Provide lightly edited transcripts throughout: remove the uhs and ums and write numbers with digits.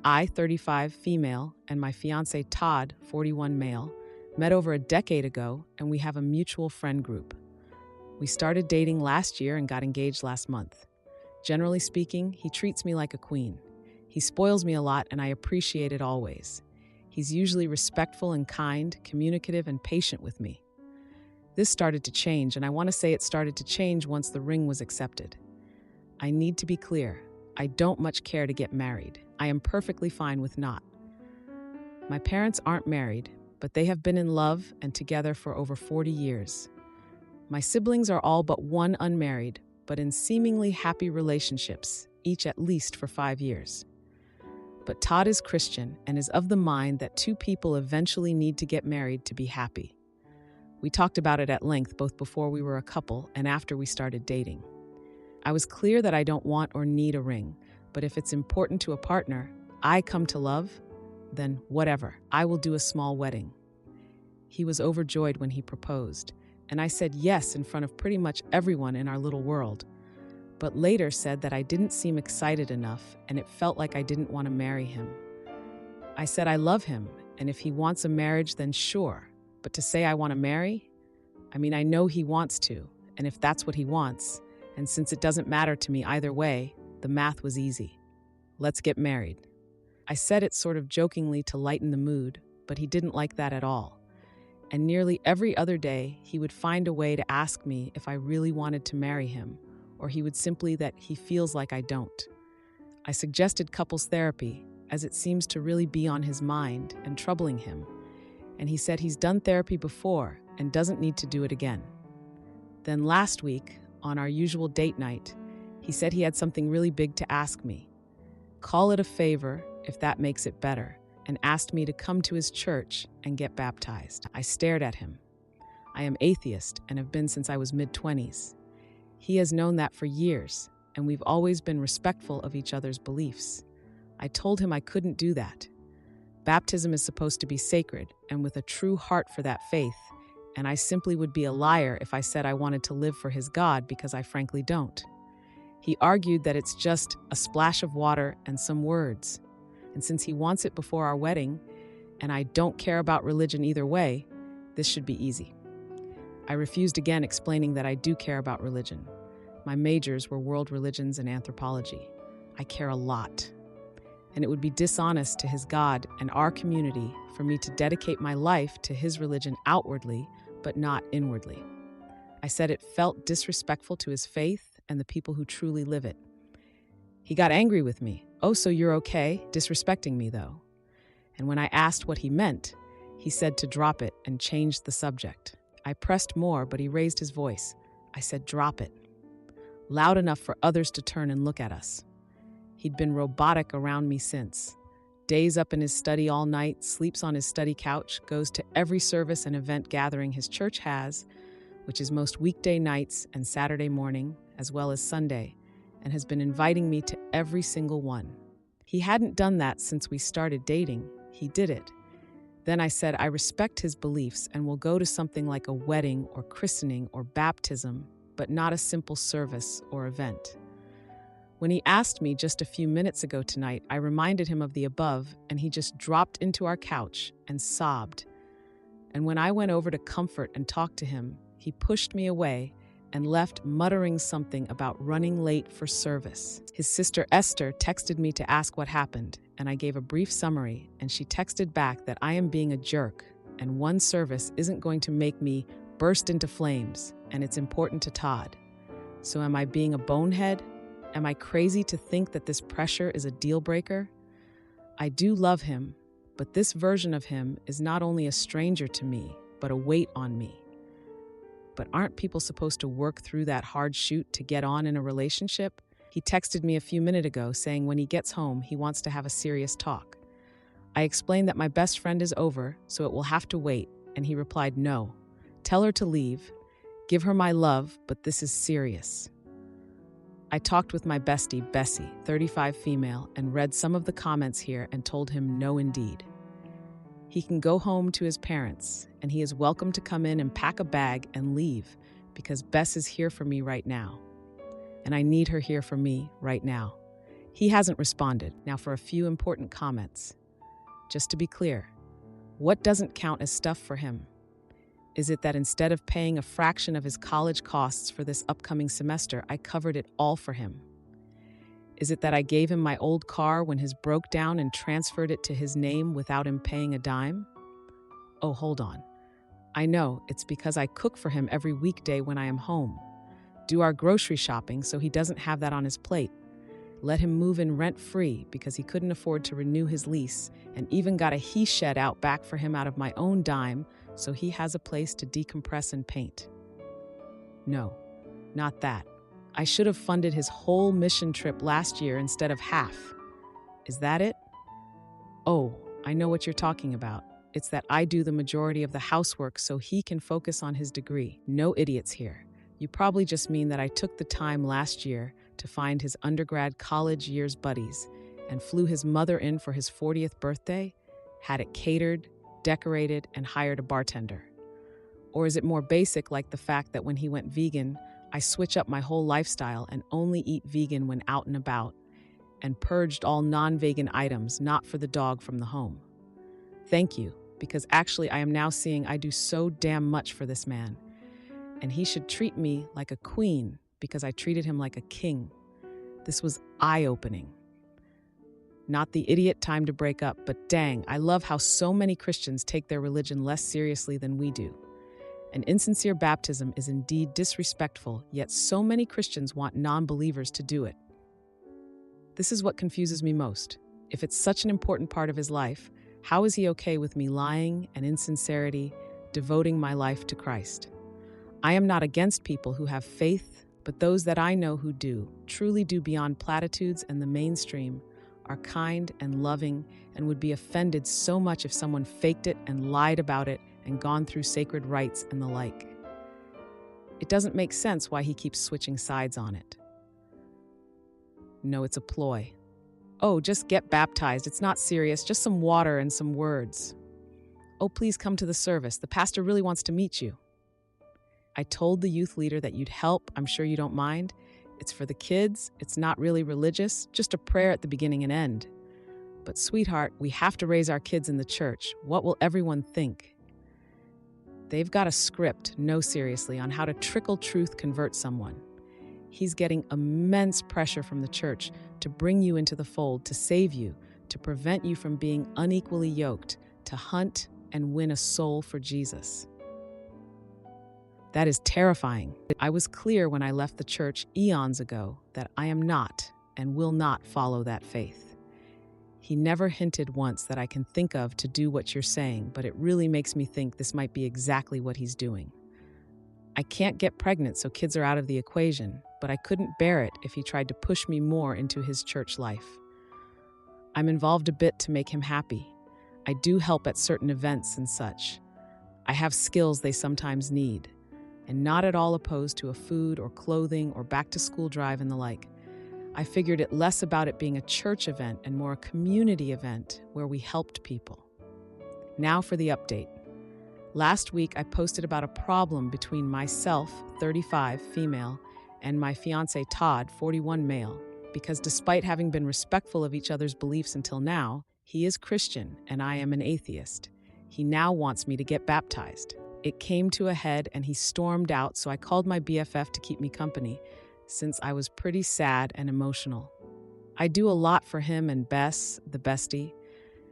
I, 35, female, and my fiancé Todd, 41, male, met over a decade ago, and we have a mutual friend group. We started dating last year and got engaged last month. Generally speaking, he treats me like a queen. He spoils me a lot, and I appreciate it always. He's usually respectful and kind, communicative and patient with me. This started to change, and I want to say it started to change once the ring was accepted. I need to be clear. I don't much care to get married. I am perfectly fine with not. My parents aren't married, but they have been in love and together for over 40 years. My siblings are all but one unmarried, but in seemingly happy relationships, each at least for 5 years. But Todd is Christian and is of the mind that two people eventually need to get married to be happy. We talked about it at length both before we were a couple and after we started dating. I was clear that I don't want or need a ring, but if it's important to a partner I come to love, then whatever, I will do a small wedding. He was overjoyed when he proposed, and I said yes in front of pretty much everyone in our little world, but later said that I didn't seem excited enough and it felt like I didn't want to marry him. I said I love him, and if he wants a marriage then sure, but to say I want to marry? I know he wants to, and if that's what he wants, and since it doesn't matter to me either way, the math was easy. Let's get married. I said it sort of jokingly to lighten the mood, but he didn't like that at all. And nearly every other day, he would find a way to ask me if I really wanted to marry him, or he would simply that he feels like I don't. I suggested couples therapy, as it seems to really be on his mind and troubling him, and he said he's done therapy before and doesn't need to do it again. Then last week, on our usual date night, he said he had something really big to ask me. Call it a favor, if that makes it better, and asked me to come to his church and get baptized. I stared at him. I am atheist and have been since I was mid-20s. He has known that for years, and we've always been respectful of each other's beliefs. I told him I couldn't do that. Baptism is supposed to be sacred and with a true heart for that faith, and I simply would be a liar if I said I wanted to live for his God because I frankly don't. He argued that it's just a splash of water and some words, and since he wants it before our wedding, and I don't care about religion either way, this should be easy. I refused again, explaining that I do care about religion. My majors were world religions and anthropology. I care a lot. And it would be dishonest to his God and our community for me to dedicate my life to his religion outwardly, but not inwardly. I said it felt disrespectful to his faith and the people who truly live it. He got angry with me. Oh, so you're okay, disrespecting me though. And when I asked what he meant, he said to drop it and changed the subject. I pressed more, but he raised his voice. I said, drop it. Loud enough for others to turn and look at us. He'd been robotic around me since. Days up in his study all night, sleeps on his study couch, goes to every service and event gathering his church has, which is most weekday nights and Saturday morning, as well as Sunday, and has been inviting me to every single one. He hadn't done that since we started dating. He did it. Then I said I respect his beliefs and will go to something like a wedding or christening or baptism, but not a simple service or event. When he asked me just a few minutes ago tonight, I reminded him of the above, and he just dropped into our couch and sobbed. And when I went over to comfort and talk to him, he pushed me away and left muttering something about running late for service. His sister Esther texted me to ask what happened, and I gave a brief summary, and she texted back that I am being a jerk, and one service isn't going to make me burst into flames, and it's important to Todd. So am I being a bonehead? Am I crazy to think that this pressure is a deal breaker? I do love him, but this version of him is not only a stranger to me, but a weight on me. But aren't people supposed to work through that hard shoot to get on in a relationship? He texted me a few minutes ago saying when he gets home, he wants to have a serious talk. I explained that my best friend is over, so it will have to wait, and he replied, no. Tell her to leave. Give her my love, but this is serious. I talked with my bestie, Bessie, 35 female, and read some of the comments here and told him no indeed. He can go home to his parents, and he is welcome to come in and pack a bag and leave because Bess is here for me right now. And I need her here for me right now. He hasn't responded. Now for a few important comments. Just to be clear, what doesn't count as stuff for him? Is it that instead of paying a fraction of his college costs for this upcoming semester, I covered it all for him? Is it that I gave him my old car when his broke down and transferred it to his name without him paying a dime? Oh, hold on. I know, it's because I cook for him every weekday when I am home. Do our grocery shopping so he doesn't have that on his plate. Let him move in rent-free because he couldn't afford to renew his lease, and even got a he shed out back for him out of my own dime so he has a place to decompress and paint. No, not that. I should have funded his whole mission trip last year instead of half. Is that it? Oh, I know what you're talking about. It's that I do the majority of the housework so he can focus on his degree. No idiots here. You probably just mean that I took the time last year to find his undergrad college years buddies and flew his mother in for his 40th birthday, had it catered, decorated, and hired a bartender. Or is it more basic, like the fact that when he went vegan, I switch up my whole lifestyle and only eat vegan when out and about, and purged all non-vegan items not for the dog from the home? Thank you, because actually I am now seeing I do so damn much for this man, and he should treat me like a queen because I treated him like a king. This was eye-opening. Not the idiot time to break up, but dang, I love how so many Christians take their religion less seriously than we do. An insincere baptism is indeed disrespectful, yet so many Christians want non-believers to do it. This is what confuses me most. If it's such an important part of his life, how is he okay with me lying and insincerity, devoting my life to Christ? I am not against people who have faith, but those that I know who do, truly do beyond platitudes and the mainstream, are kind and loving and would be offended so much if someone faked it and lied about it and gone through sacred rites and the like. It doesn't make sense why he keeps switching sides on it. No, it's a ploy. Oh, just get baptized. It's not serious, just some water and some words. Oh, please come to the service. The pastor really wants to meet you. I told the youth leader that you'd help. I'm sure you don't mind. It's for the kids. It's not really religious, just a prayer at the beginning and end. But sweetheart, we have to raise our kids in the church. What will everyone think? They've got a script, no seriously, on how to trickle truth convert someone. He's getting immense pressure from the church to bring you into the fold, to save you, to prevent you from being unequally yoked, to hunt and win a soul for Jesus. That is terrifying. I was clear when I left the church eons ago that I am not and will not follow that faith. He never hinted once that I can think of to do what you're saying, but it really makes me think this might be exactly what he's doing. I can't get pregnant, so kids are out of the equation, but I couldn't bear it if he tried to push me more into his church life. I'm involved a bit to make him happy. I do help at certain events and such. I have skills they sometimes need, and not at all opposed to a food or clothing or back-to-school drive and the like. I figured it less about it being a church event and more a community event where we helped people. Now for the update. Last week, I posted about a problem between myself, 35, female, and my fiancé, Todd, 41, male, because despite having been respectful of each other's beliefs until now, he is Christian and I am an atheist. He now wants me to get baptized. It came to a head and he stormed out, so I called my BFF to keep me company, since I was pretty sad and emotional. I do a lot for him and Bess, the bestie,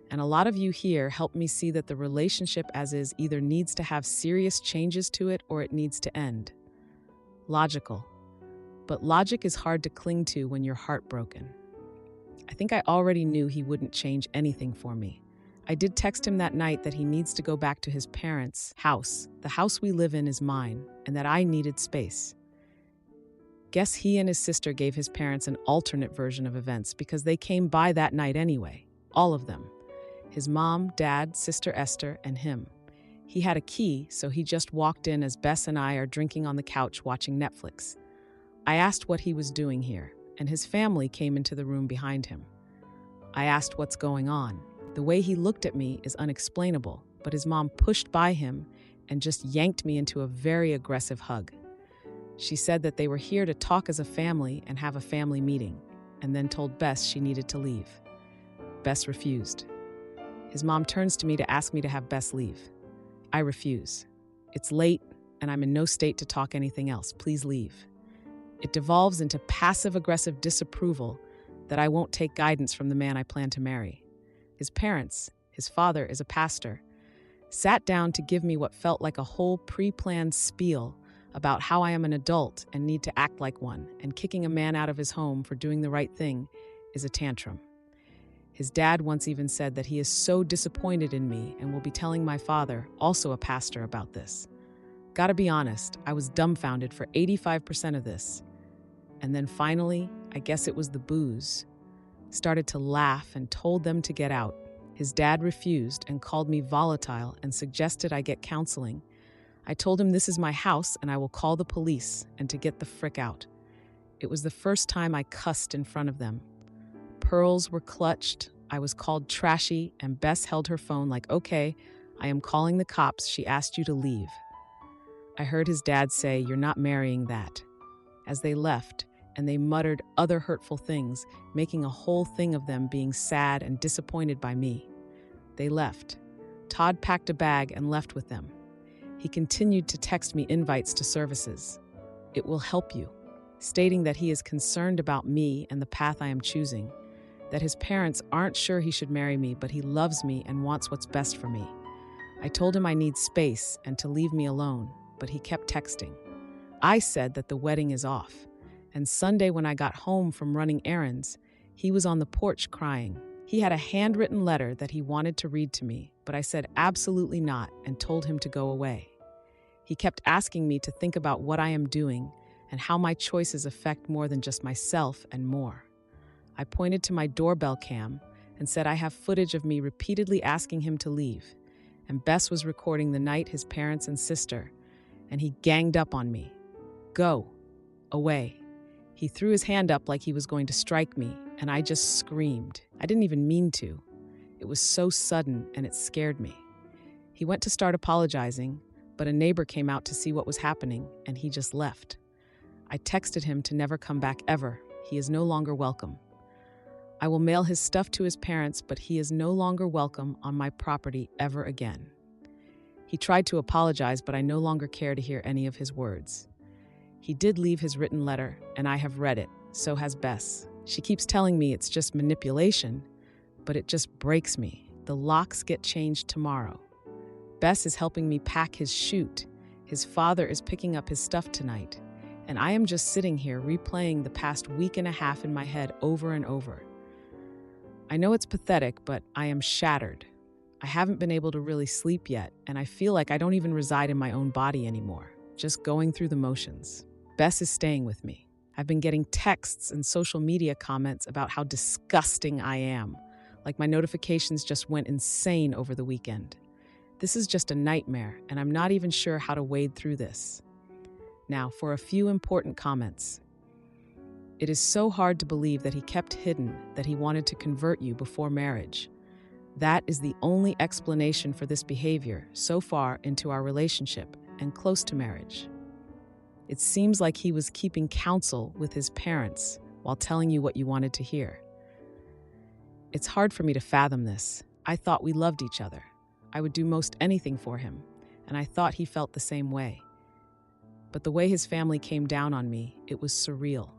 and a lot of you here helped me see that the relationship as is either needs to have serious changes to it or it needs to end. Logical. But logic is hard to cling to when you're heartbroken. I think I already knew he wouldn't change anything for me. I did text him that night that he needs to go back to his parents' house. The house we live in is mine, and that I needed space. Guess he and his sister gave his parents an alternate version of events because they came by that night anyway. All of them. His mom, dad, sister Esther, and him. He had a key, so he just walked in as Bess and I are drinking on the couch watching Netflix. I asked what he was doing here, and his family came into the room behind him. I asked what's going on. The way he looked at me is unexplainable, but his mom pushed by him and just yanked me into a very aggressive hug. She said that they were here to talk as a family and have a family meeting. and then told Bess she needed to leave. Bess refused. His mom turns to me to ask me to have Bess leave. I refuse. It's late, and I'm in no state to talk anything else. Please leave. It devolves into passive-aggressive disapproval that I won't take guidance from the man I plan to marry. His parents, his father is a pastor, sat down to give me what felt like a whole pre-planned spiel about how I am an adult and need to act like one, and kicking a man out of his home for doing the right thing is a tantrum. His dad once even said that he is so disappointed in me and will be telling my father, also a pastor, about this. Gotta be honest, I was dumbfounded for 85% of this. And then finally, I guess it was the booze. Started to laugh and told them to get out. His dad refused and called me volatile and suggested I get counseling. I told him this is my house and I will call the police and to get the frick out. It was the first time I cussed in front of them. Pearls were clutched, I was called trashy, and Bess held her phone like, okay, I am calling the cops, she asked you to leave. I heard his dad say, you're not marrying that. As they left, and they muttered other hurtful things, making a whole thing of them being sad and disappointed by me. They left. Todd packed a bag and left with them. He continued to text me invites to services. It will help you, stating that he is concerned about me and the path I am choosing, that his parents aren't sure he should marry me, but he loves me and wants what's best for me. I told him I need space and to leave me alone, but he kept texting. I said that the wedding is off, and Sunday when I got home from running errands, he was on the porch crying. He had a handwritten letter that he wanted to read to me, but I said absolutely not and told him to go away. He kept asking me to think about what I am doing and how my choices affect more than just myself and more. I pointed to my doorbell cam and said I have footage of me repeatedly asking him to leave, and Bess was recording the night his parents and sister, and he ganged up on me. Go. Away. He threw his hand up like he was going to strike me, and I just screamed. I didn't even mean to. It was so sudden, and it scared me. He went to start apologizing, but a neighbor came out to see what was happening, and he just left. I texted him to never come back ever. He is no longer welcome. I will mail his stuff to his parents, but he is no longer welcome on my property ever again. He tried to apologize, but I no longer care to hear any of his words. He did leave his written letter, and I have read it. So has Bess. She keeps telling me it's just manipulation, but it just breaks me. The locks get changed tomorrow. Bess is helping me pack his chute. His father is picking up his stuff tonight, and I am just sitting here replaying the past week and a half in my head over and over. I know it's pathetic, but I am shattered. I haven't been able to really sleep yet, and I feel like I don't even reside in my own body anymore, just going through the motions. Bess is staying with me. I've been getting texts and social media comments about how disgusting I am, like my notifications just went insane over the weekend. This is just a nightmare, and I'm not even sure how to wade through this. Now, for a few important comments. It is so hard to believe that he kept hidden that he wanted to convert you before marriage. That is the only explanation for this behavior so far into our relationship and close to marriage. It seems like he was keeping counsel with his parents while telling you what you wanted to hear. It's hard for me to fathom this. I thought we loved each other. I would do most anything for him, and I thought he felt the same way. But the way his family came down on me, it was surreal.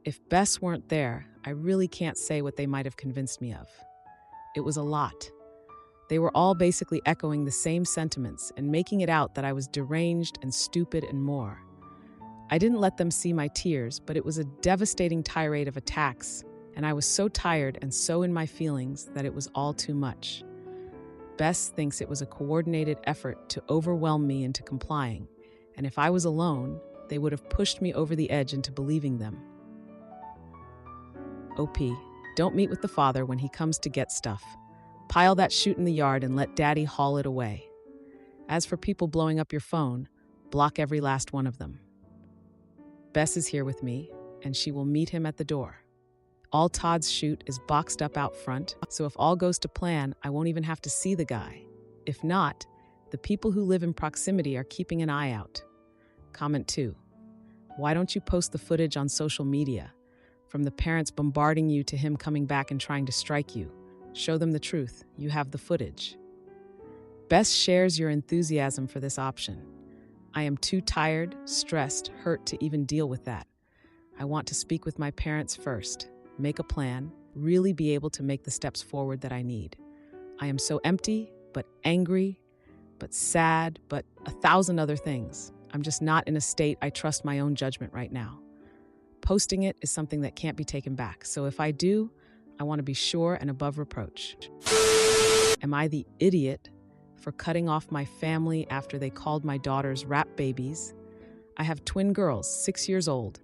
If Bess weren't there, I really can't say what they might have convinced me of. It was a lot. They were all basically echoing the same sentiments and making it out that I was deranged and stupid and more. I didn't let them see my tears, but it was a devastating tirade of attacks, and I was so tired and so in my feelings that it was all too much. Bess thinks it was a coordinated effort to overwhelm me into complying, and if I was alone, they would have pushed me over the edge into believing them. OP, don't meet with the father when he comes to get stuff. Pile that chute in the yard and let Daddy haul it away. As for people blowing up your phone, block every last one of them. Bess is here with me, and she will meet him at the door. All Todd's chute is boxed up out front, so if all goes to plan, I won't even have to see the guy. If not, the people who live in proximity are keeping an eye out. Comment 2. Why don't you post the footage on social media? from the parents bombarding you to him coming back and trying to strike you. Show them the truth. You have the footage. Bess shares your enthusiasm for this option. I am too tired, stressed, hurt to even deal with that. I want to speak with my parents first, make a plan, really be able to make the steps forward that I need. I am so empty, but angry, but sad, but 1,000 other things. I'm just not in a state I trust my own judgment right now. Posting it is something that can't be taken back, so if I do, I want to be sure and above reproach. Am I the idiot for cutting off my family after they called my daughters rap babies? I have twin girls, 6 years old.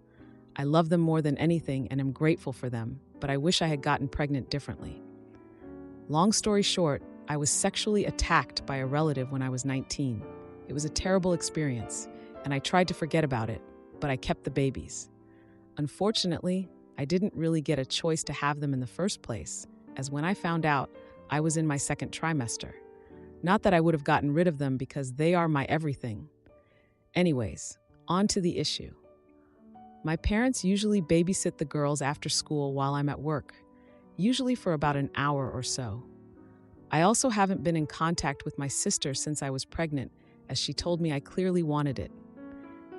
I love them more than anything and am grateful for them, but I wish I had gotten pregnant differently. Long story short, I was sexually attacked by a relative when I was 19. It was a terrible experience, and I tried to forget about it, but I kept the babies. Unfortunately, I didn't really get a choice to have them in the first place, as when I found out, I was in my second trimester. Not that I would have gotten rid of them because they are my everything. Anyways, on to the issue. My parents usually babysit the girls after school while I'm at work, usually for about an hour or so. I also haven't been in contact with my sister since I was pregnant, as she told me I clearly wanted it.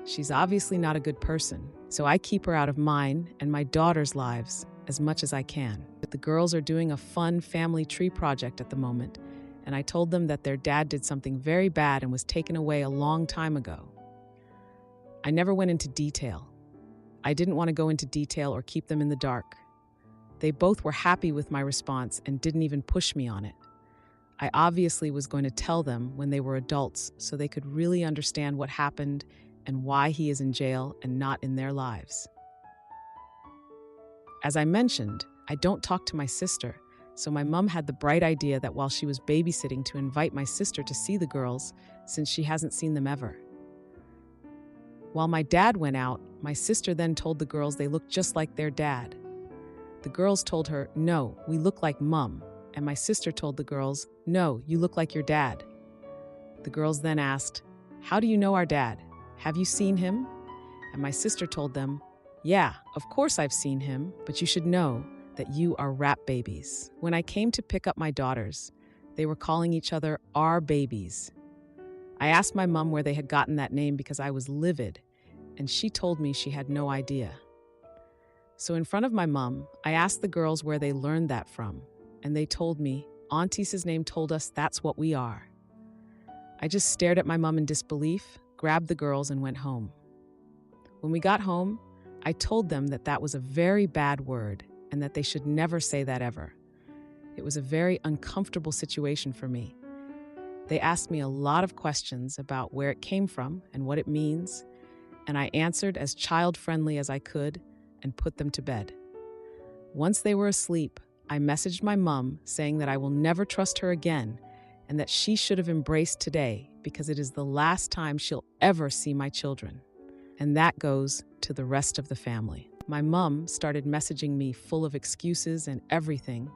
She's obviously not a good person, so I keep her out of mine and my daughter's lives as much as I can. The girls are doing a fun family tree project at the moment, and I told them that their dad did something very bad and was taken away a long time ago. I never went into detail. I didn't want to go into detail or keep them in the dark. They both were happy with my response and didn't even push me on it. I obviously was going to tell them when they were adults so they could really understand what happened and why he is in jail and not in their lives. As I mentioned, I don't talk to my sister, so my mom had the bright idea that while she was babysitting to invite my sister to see the girls since she hasn't seen them ever. While my dad went out, my sister then told the girls they looked just like their dad. The girls told her, "No, we look like Mum," and my sister told the girls, "No, you look like your dad." The girls then asked, "How do you know our dad? Have you seen him?" And my sister told them, "Yeah, of course I've seen him, but you should know that you are rap babies." When I came to pick up my daughters, they were calling each other our babies. I asked my mom where they had gotten that name because I was livid, and she told me she had no idea. So in front of my mom, I asked the girls where they learned that from, and they told me, "Auntie's name told us that's what we are." I just stared at my mom in disbelief, grabbed the girls, and went home. When we got home, I told them that that was a very bad word and that they should never say that ever. It was a very uncomfortable situation for me. They asked me a lot of questions about where it came from and what it means, and I answered as child-friendly as I could and put them to bed. Once they were asleep, I messaged my mom saying that I will never trust her again and that she should have embraced today because it is the last time she'll ever see my children. And that goes to the rest of the family. My mom started messaging me full of excuses and everything,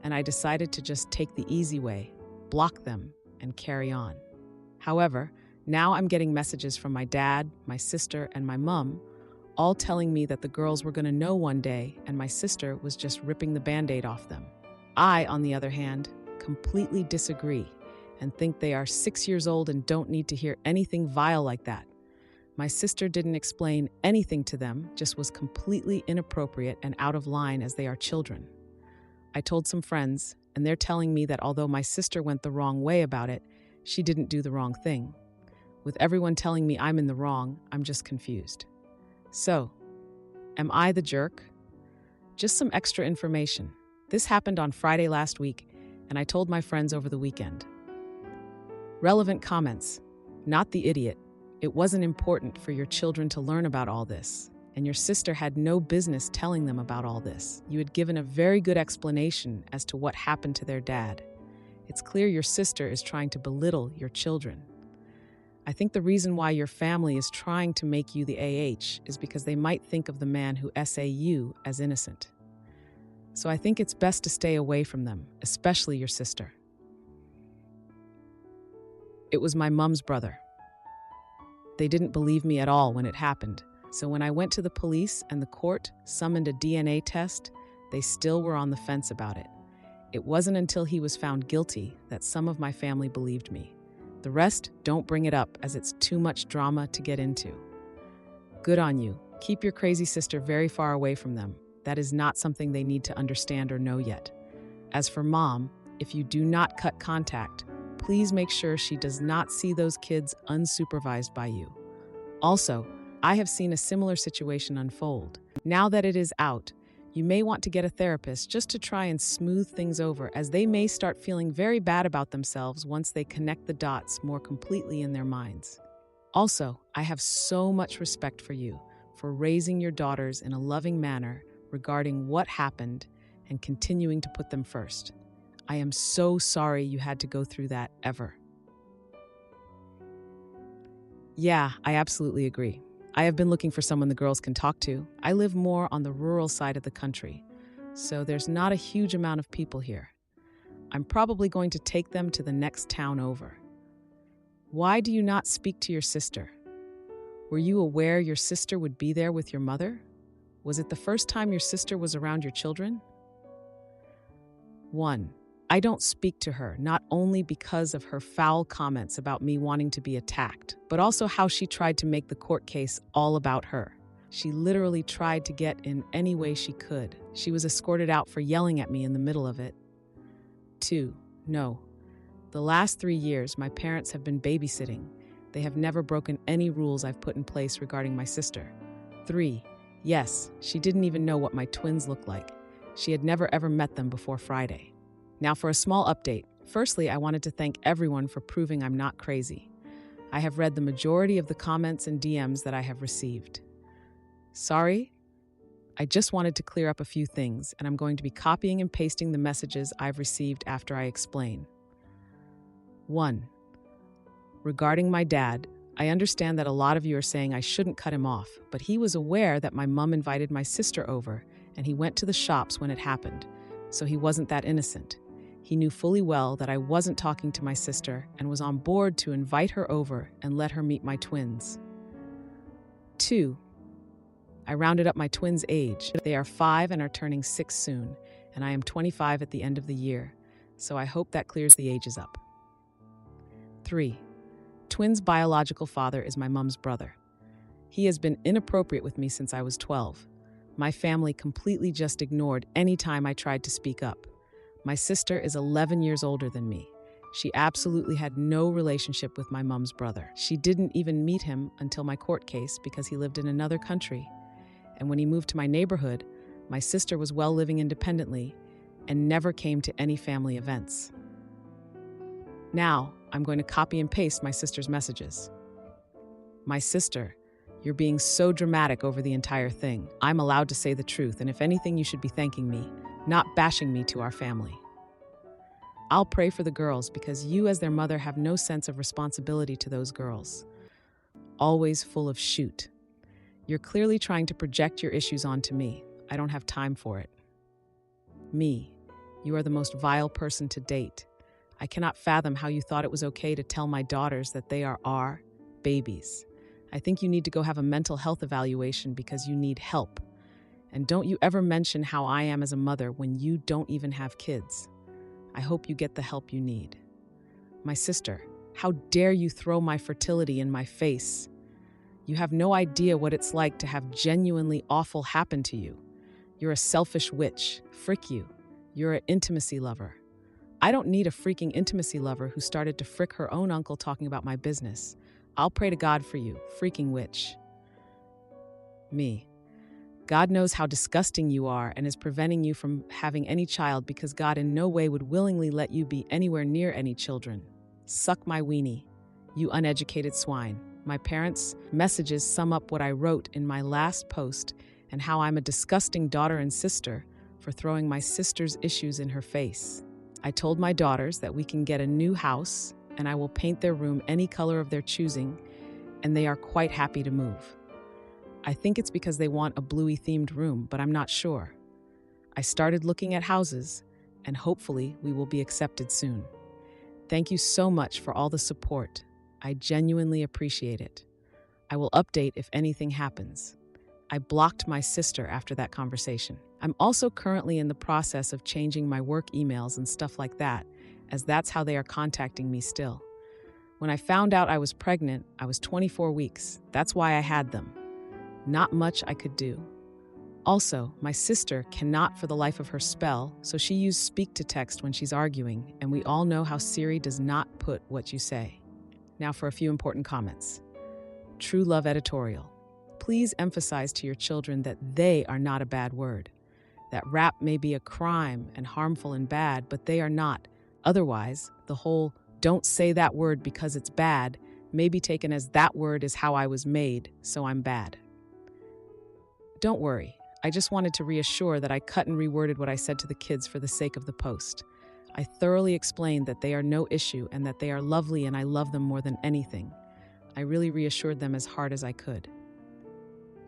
and I decided to just take the easy way, block them, and carry on. However, now I'm getting messages from my dad, my sister, and my mom, all telling me that the girls were going to know one day and my sister was just ripping the Band-Aid off them. I, on the other hand, completely disagree and think they are 6 years old and don't need to hear anything vile like that. My sister didn't explain anything to them, just was completely inappropriate and out of line as they are children. I told some friends, and they're telling me that although my sister went the wrong way about it, she didn't do the wrong thing. With everyone telling me I'm in the wrong, I'm just confused. So, am I the jerk? Just some extra information. This happened on Friday last week, and I told my friends over the weekend. Relevant comments. Not the idiot. It wasn't important for your children to learn about all this, and your sister had no business telling them about all this. You had given a very good explanation as to what happened to their dad. It's clear your sister is trying to belittle your children. I think the reason why your family is trying to make you the AH is because they might think of the man who SA you as innocent. So I think it's best to stay away from them, especially your sister. It was my mom's brother. They didn't believe me at all when it happened, So when I went to the police and the court summoned a DNA test, they still were on the fence about it. It wasn't until he was found guilty that some of my family believed me. The rest don't bring it up as it's too much drama to get into. Good on you. Keep your crazy sister very far away from them. That is not something they need to understand or know yet. As for Mom, if you do not cut contact, please make sure she does not see those kids unsupervised by you. Also, I have seen a similar situation unfold. Now that it is out, you may want to get a therapist just to try and smooth things over, as they may start feeling very bad about themselves once they connect the dots more completely in their minds. Also, I have so much respect for you for raising your daughters in a loving manner regarding what happened and continuing to put them first. I am so sorry you had to go through that ever. Yeah, I absolutely agree. I have been looking for someone the girls can talk to. I live more on the rural side of the country, so there's not a huge amount of people here. I'm probably going to take them to the next town over. Why do you not speak to your sister? Were you aware your sister would be there with your mother? Was it the first time your sister was around your children? 1. I don't speak to her, not only because of her foul comments about me wanting to be attacked, but also how she tried to make the court case all about her. She literally tried to get in any way she could. She was escorted out for yelling at me in the middle of it. 2. No. The last 3 years, my parents have been babysitting. They have never broken any rules I've put in place regarding my sister. 3. Yes, she didn't even know what my twins looked like. She had never ever met them before Friday. Now for a small update. Firstly, I wanted to thank everyone for proving I'm not crazy. I have read the majority of the comments and DMs that I have received. Sorry? I just wanted to clear up a few things, and I'm going to be copying and pasting the messages I've received after I explain. 1. Regarding my dad, I understand that a lot of you are saying I shouldn't cut him off, but he was aware that my mom invited my sister over, and he went to the shops when it happened, so he wasn't that innocent. He knew fully well that I wasn't talking to my sister and was on board to invite her over and let her meet my twins. 2. I rounded up my twins' age. They are 5 and are turning 6 soon, and I am 25 at the end of the year, so I hope that clears the ages up. 3. Twins' biological father is my mom's brother. He has been inappropriate with me since I was 12. My family completely just ignored any time I tried to speak up. My sister is 11 years older than me. She absolutely had no relationship with my mom's brother. She didn't even meet him until my court case because he lived in another country. And when he moved to my neighborhood, my sister was well living independently and never came to any family events. Now, I'm going to copy and paste my sister's messages. My sister, you're being so dramatic over the entire thing. I'm allowed to say the truth, and if anything, you should be thanking me, not bashing me to our family. I'll pray for the girls because you as their mother have no sense of responsibility to those girls. Always full of shoot. You're clearly trying to project your issues onto me. I don't have time for it. Me, you are the most vile person to date. I cannot fathom how you thought it was okay to tell my daughters that they are our babies. I think you need to go have a mental health evaluation because you need help. And don't you ever mention how I am as a mother when you don't even have kids. I hope you get the help you need. My sister, how dare you throw my fertility in my face? You have no idea what it's like to have genuinely awful happen to you. You're a selfish witch. Frick you. You're an intimacy lover. I don't need a freaking intimacy lover who started to frick her own uncle talking about my business. I'll pray to God for you, freaking witch. Me. God knows how disgusting you are and is preventing you from having any child because God in no way would willingly let you be anywhere near any children. Suck my weenie, you uneducated swine. My parents' messages sum up what I wrote in my last post and how I'm a disgusting daughter and sister for throwing my sister's issues in her face. I told my daughters that we can get a new house and I will paint their room any color of their choosing, and they are quite happy to move. I think it's because they want a bluey themed room, but I'm not sure. I started looking at houses, and hopefully we will be accepted soon. Thank you so much for all the support. I genuinely appreciate it. I will update if anything happens. I blocked my sister after that conversation. I'm also currently in the process of changing my work emails and stuff like that, as that's how they are contacting me still. When I found out I was pregnant, I was 24 weeks. That's why I had them. Not much I could do. Also, my sister cannot for the life of her spell, so she used speak-to-text when she's arguing, and we all know how Siri does not put what you say. Now for a few important comments. True Love editorial. Please emphasize to your children that they are not a bad word. That rap may be a crime and harmful and bad, but they are not. Otherwise, the whole "don't say that word because it's bad" may be taken as that word is how I was made, so I'm bad. Don't worry. I just wanted to reassure that I cut and reworded what I said to the kids for the sake of the post. I thoroughly explained that they are no issue and that they are lovely and I love them more than anything. I really reassured them as hard as I could.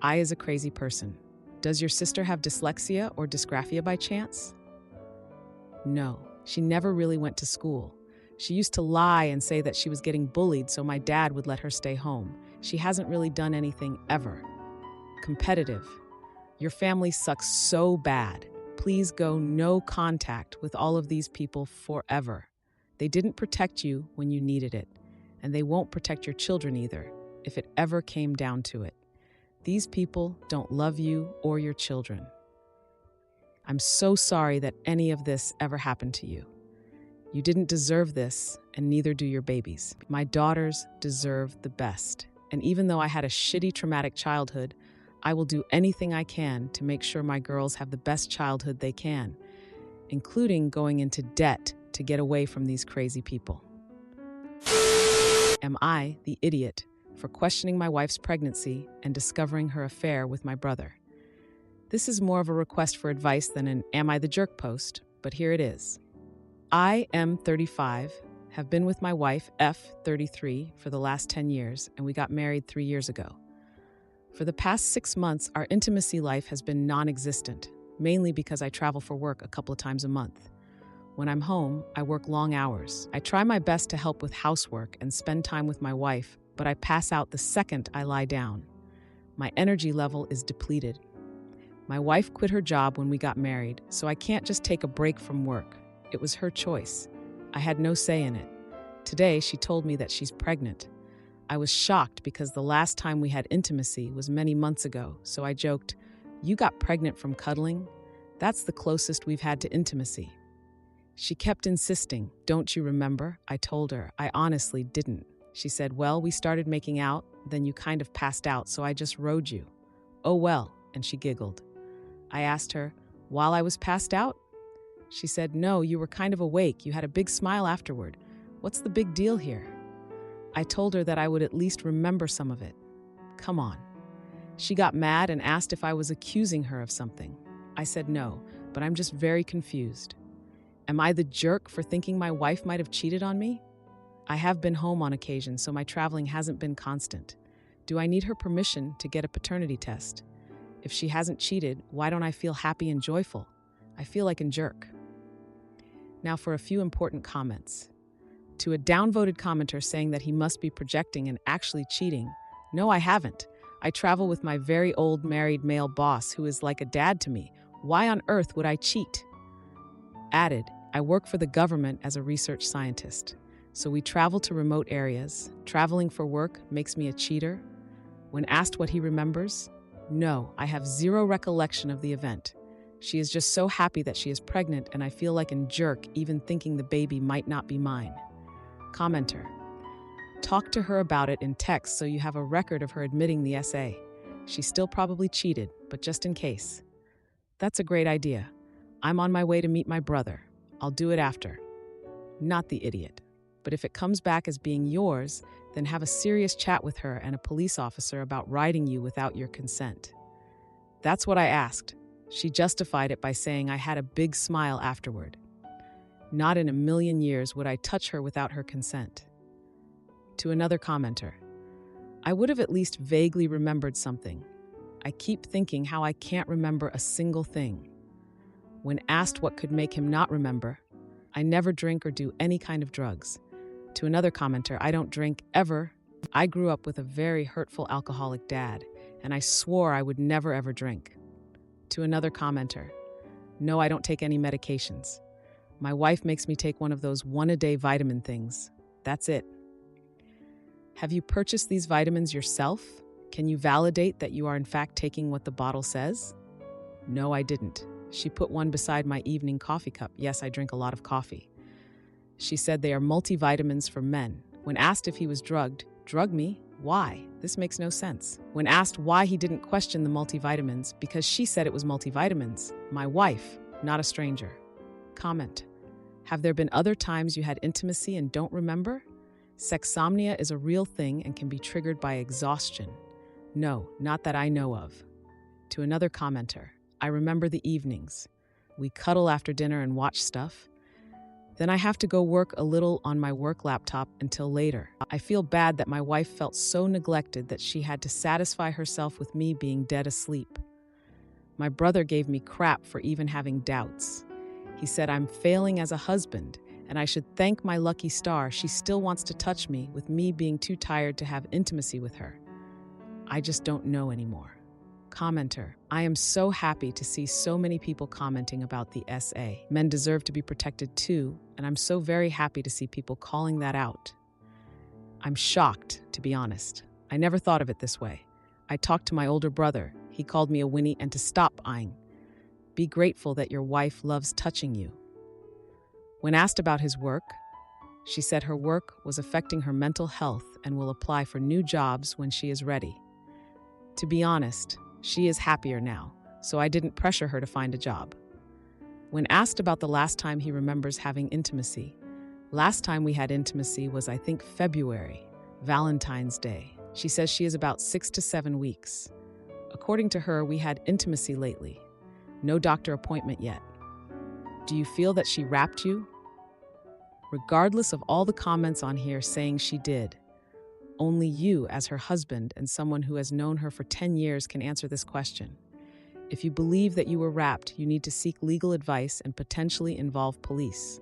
I is a crazy person. Does your sister have dyslexia or dysgraphia by chance? No, she never really went to school. She used to lie and say that she was getting bullied, so my dad would let her stay home. She hasn't really done anything ever. Competitive. Your family sucks so bad. Please go no contact with all of these people forever. They didn't protect you when you needed it, and they won't protect your children either, if it ever came down to it. These people don't love you or your children. I'm so sorry that any of this ever happened to you. You didn't deserve this, and neither do your babies. My daughters deserve the best. And even though I had a shitty, traumatic childhood, I will do anything I can to make sure my girls have the best childhood they can, including going into debt to get away from these crazy people. Am I the idiot for questioning my wife's pregnancy and discovering her affair with my brother? This is more of a request for advice than an "Am I the jerk" post, but here it is. I am 35, have been with my wife, F, 33, for the last 10 years, and we got married 3 years ago. For the past 6 months, our intimacy life has been non-existent, mainly because I travel for work a couple of times a month. When I'm home, I work long hours. I try my best to help with housework and spend time with my wife, but I pass out the second I lie down. My energy level is depleted. My wife quit her job when we got married, so I can't just take a break from work. It was her choice. I had no say in it. Today, she told me that she's pregnant. I was shocked because the last time we had intimacy was many months ago, so I joked, "You got pregnant from cuddling? That's the closest we've had to intimacy." She kept insisting, "Don't you remember?" I told her I honestly didn't. She said, "Well, we started making out, then you kind of passed out, so I just rode you." "Oh well," and she giggled. I asked her, "While I was passed out?" She said, "No, you were kind of awake. You had a big smile afterward. What's the big deal here?" I told her that I would at least remember some of it. Come on. She got mad and asked if I was accusing her of something. I said no, but I'm just very confused. Am I the jerk for thinking my wife might have cheated on me? I have been home on occasion, so my traveling hasn't been constant. Do I need her permission to get a paternity test? If she hasn't cheated, why don't I feel happy and joyful? I feel like a jerk. Now for a few important comments. To a downvoted commenter saying that he must be projecting and actually cheating, no, I haven't. I travel with my very old married male boss who is like a dad to me. Why on earth would I cheat? Added, I work for the government as a research scientist, so we travel to remote areas. Traveling for work makes me a cheater. When asked what he remembers, no, I have zero recollection of the event. She is just so happy that she is pregnant, and I feel like a jerk even thinking the baby might not be mine. Commenter. Talk to her about it in text so you have a record of her admitting the SA. She still probably cheated, but just in case. That's a great idea. I'm on my way to meet my brother. I'll do it after. Not the idiot. But if it comes back as being yours, then have a serious chat with her and a police officer about riding you without your consent. That's what I asked. She justified it by saying I had a big smile afterward. Not in a million years would I touch her without her consent. To another commenter, I would have at least vaguely remembered something. I keep thinking how I can't remember a single thing. When asked what could make him not remember, I never drink or do any kind of drugs. To another commenter, I don't drink ever. I grew up with a very hurtful alcoholic dad, and I swore I would never ever drink. To another commenter, no, I don't take any medications. My wife makes me take one of those one-a-day vitamin things. That's it. Have you purchased these vitamins yourself? Can you validate that you are in fact taking what the bottle says? No, I didn't. She put one beside my evening coffee cup. Yes, I drink a lot of coffee. She said they are multivitamins for men. When asked if he was drugged, drug me? Why? This makes no sense. When asked why he didn't question the multivitamins, because she said it was multivitamins. My wife, not a stranger. Comment. Have there been other times you had intimacy and don't remember? Sexsomnia is a real thing and can be triggered by exhaustion. No, not that I know of. To another commenter, I remember the evenings. We cuddle after dinner and watch stuff. Then I have to go work a little on my work laptop until later. I feel bad that my wife felt so neglected that she had to satisfy herself with me being dead asleep. My brother gave me crap for even having doubts. He said I'm failing as a husband, and I should thank my lucky star she still wants to touch me with me being too tired to have intimacy with her. I just don't know anymore. Commenter, I am so happy to see so many people commenting about the SA. Men deserve to be protected too, and I'm so very happy to see people calling that out. I'm shocked, to be honest. I never thought of it this way. I talked to my older brother. He called me a Winnie and to stop eyeing. Be grateful that your wife loves touching you. When asked about his work, she said her work was affecting her mental health and will apply for new jobs when she is ready. To be honest, she is happier now, so I didn't pressure her to find a job. When asked about the last time he remembers having intimacy, last time we had intimacy was, I think, February, Valentine's Day. She says she is about 6 to 7 weeks. According to her, we had intimacy lately. No doctor appointment yet. Do you feel that she wrapped you? Regardless of all the comments on here saying she did, only you, as her husband and someone who has known her for 10 years, can answer this question. If you believe that you were wrapped, you need to seek legal advice and potentially involve police.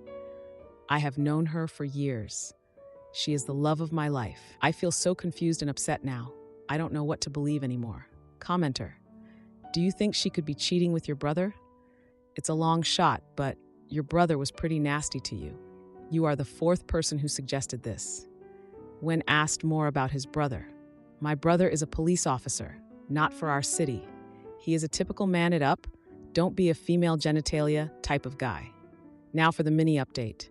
I have known her for years. She is the love of my life. I feel so confused and upset now. I don't know what to believe anymore. Commenter, do you think she could be cheating with your brother? It's a long shot, but your brother was pretty nasty to you. You are the 4th person who suggested this. When asked more about his brother, my brother is a police officer, not for our city. He is a typical man it up, don't be a female genitalia type of guy. Now for the mini update.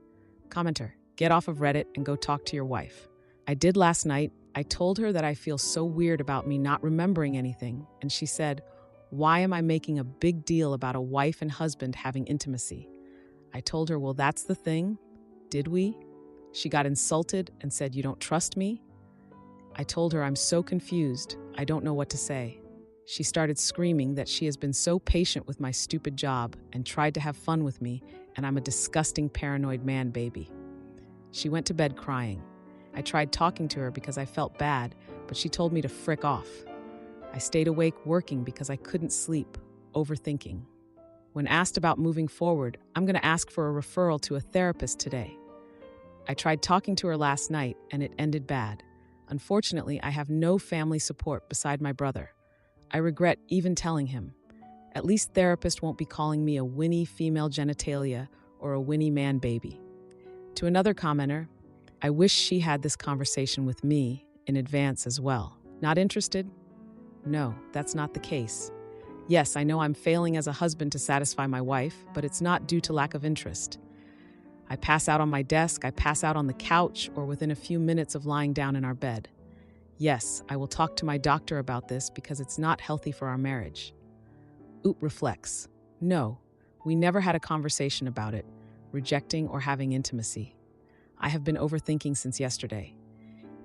Commenter, get off of Reddit and go talk to your wife. I did last night. I told her that I feel so weird about me not remembering anything, and she said, why am I making a big deal about a wife and husband having intimacy? I told her, well, that's the thing. Did we? She got insulted and said, you don't trust me? I told her I'm so confused, I don't know what to say. She started screaming that she has been so patient with my stupid job and tried to have fun with me, and I'm a disgusting paranoid man baby. She went to bed crying. I tried talking to her because I felt bad, but she told me to frick off. I stayed awake working because I couldn't sleep, overthinking. When asked about moving forward, I'm going to ask for a referral to a therapist today. I tried talking to her last night, and it ended bad. Unfortunately, I have no family support beside my brother. I regret even telling him. At least therapist won't be calling me a Winnie female genitalia or a Winnie man baby. To another commenter, I wish she had this conversation with me in advance as well. Not interested? No, that's not the case. Yes, I know I'm failing as a husband to satisfy my wife, but it's not due to lack of interest. I pass out on my desk, I pass out on the couch, or within a few minutes of lying down in our bed. Yes, I will talk to my doctor about this because it's not healthy for our marriage. Oop reflects. No, we never had a conversation about it, rejecting or having intimacy. I have been overthinking since yesterday.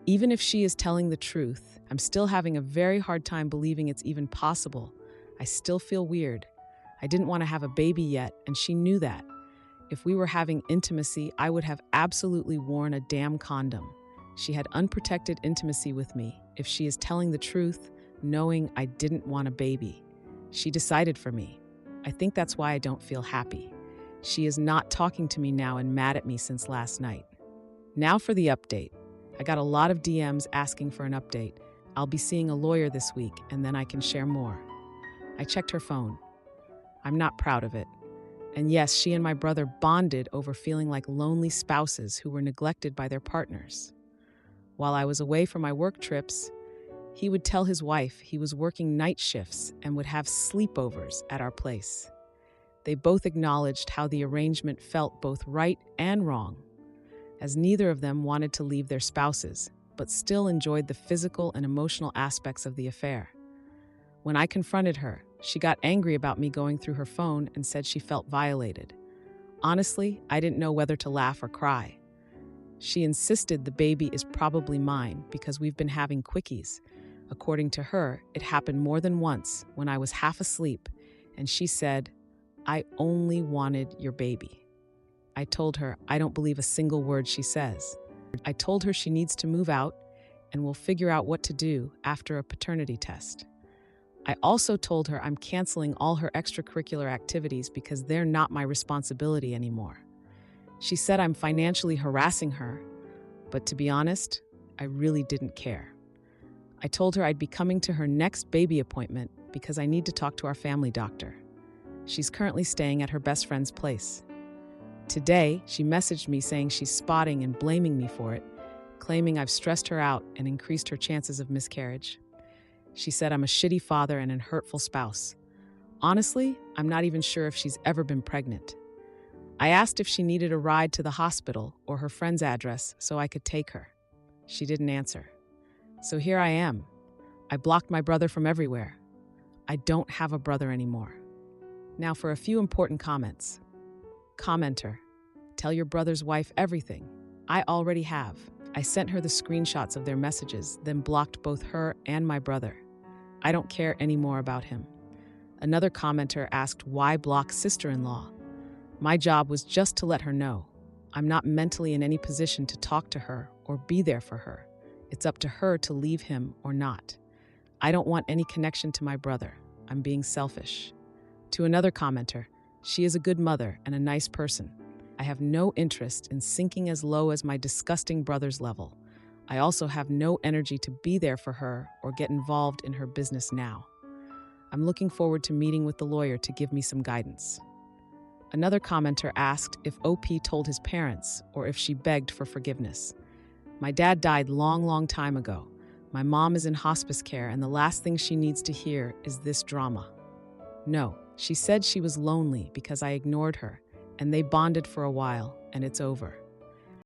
Even if she is telling the truth, I'm still having a very hard time believing it's even possible. I still feel weird. I didn't want to have a baby yet, and she knew that. If we were having intimacy, I would have absolutely worn a damn condom. She had unprotected intimacy with me. If she is telling the truth, knowing I didn't want a baby, she decided for me. I think that's why I don't feel happy. She is not talking to me now and mad at me since last night. Now for the update. I got a lot of DMs asking for an update. I'll be seeing a lawyer this week, and then I can share more. I checked her phone. I'm not proud of it. And yes, she and my brother bonded over feeling like lonely spouses who were neglected by their partners. While I was away for my work trips, he would tell his wife he was working night shifts and would have sleepovers at our place. They both acknowledged how the arrangement felt both right and wrong, as neither of them wanted to leave their spouses, but still enjoyed the physical and emotional aspects of the affair. When I confronted her, she got angry about me going through her phone and said she felt violated. Honestly, I didn't know whether to laugh or cry. She insisted the baby is probably mine because we've been having quickies. According to her, it happened more than once when I was half asleep, and she said, "I only wanted your baby." I told her I don't believe a single word she says. I told her she needs to move out and we'll figure out what to do after a paternity test. I also told her I'm canceling all her extracurricular activities because they're not my responsibility anymore. She said I'm financially harassing her, but to be honest, I really didn't care. I told her I'd be coming to her next baby appointment because I need to talk to our family doctor. She's currently staying at her best friend's place. Today, she messaged me saying she's spotting and blaming me for it, claiming I've stressed her out and increased her chances of miscarriage. She said I'm a shitty father and an hurtful spouse. Honestly, I'm not even sure if she's ever been pregnant. I asked if she needed a ride to the hospital or her friend's address so I could take her. She didn't answer. So here I am. I blocked my brother from everywhere. I don't have a brother anymore. Now for a few important comments. Commenter: tell your brother's wife everything. I already have. I sent her the screenshots of their messages, then blocked both her and my brother. I don't care anymore about him. Another commenter asked why block sister-in-law. My job was just to let her know. I'm not mentally in any position to talk to her or be there for her. It's up to her to leave him or not. I don't want any connection to my brother. I'm being selfish. To another commenter, she is a good mother and a nice person. I have no interest in sinking as low as my disgusting brother's level. I also have no energy to be there for her or get involved in her business now. I'm looking forward to meeting with the lawyer to give me some guidance. Another commenter asked if OP told his parents or if she begged for forgiveness. My dad died long time ago. My mom is in hospice care and the last thing she needs to hear is this drama. No, she said she was lonely because I ignored her, and they bonded for a while, and it's over.